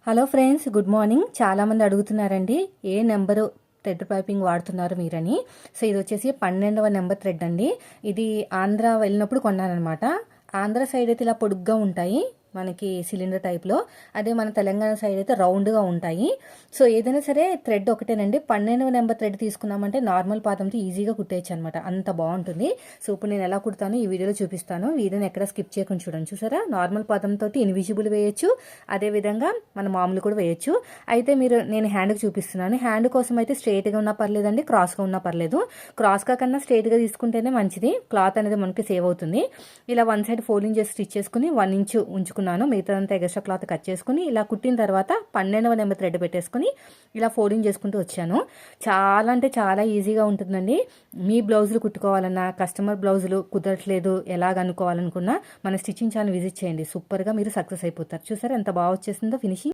Hello friends, good morning. చాలామంది అడుగుతున్నారండి ఏ number thread piping వాడుతున్నారు మీరని. సో ఇది వచ్చేసి 12వ నెంబర్ థ్రెడ్ అండి. ఇది ఆంధ్ర వెళ్ళినప్పుడు కొన్నానమాట. ఆంధ్ర సైడ్ అయితే ఇలా పొడుగ్గా ఉంటాయి మనకి సిలిండర్ టైప్లో, అదే మన తెలంగాణ సైడ్ అయితే రౌండ్గా ఉంటాయి. సో ఏదైనా సరే థ్రెడ్ ఒకటేనండి. 12వ నెంబర్ థ్రెడ్ తీసుకున్నామంటే నార్మల్ పాదంతో ఈజీగా కుట్టేయచ్చు అనమాట, అంత బాగుంటుంది. సో ఇప్పుడు నేను ఎలా కుడతాను ఈ వీడియోలో చూపిస్తాను. వీడియోని ఎక్కడ స్కిప్ చేయకుండా చూడండి. చూసారా, నార్మల్ పాదంతో ఇన్విజిబుల్ వేయచ్చు, అదేవిధంగా మన మామూలు కూడా వేయచ్చు. అయితే నేను హ్యాండ్కి చూపిస్తున్నాను. హ్యాండ్ కోసం అయితే స్ట్రైట్గా ఉన్నా పర్లేదండి, క్రాస్గా ఉన్నా పర్లేదు. క్రాస్గా కన్నా స్ట్రైట్గా తీసుకుంటేనే మంచిది, క్లాత్ అనేది మనకి సేవ్ అవుతుంది. ఇలా వన్ సైడ్ ఫోల్డింగ్ చేసి స్టిచ్ చేసుకుని 1 ఇంచ్ ఉంచుకున్నాను. మిగతాదంతా ఎక్స్ట్రా క్లాత్ కట్ చేసుకుని ఇలా కుట్టిన తర్వాత 12వ నెంబర్ థ్రెడ్ పెట్టేసుకుని ఇలా ఫోల్డింగ్ చేసుకుంటూ వచ్చాను. చాలా అంటే చాలా ఈజీగా ఉంటుందండి. మీ బ్లౌజులు కుట్టుకోవాలన్నా, కస్టమర్ బ్లౌజులు కుదరట్లేదు ఎలాగనుకోవాలనుకున్నా మన స్టిచ్చింగ్ ఛానల్ విజిట్ చేయండి. సూపర్గా మీరు సక్సెస్ అయిపోతారు. చూసారా ఎంత బాగా వచ్చేసిందో ఫినిషింగ్.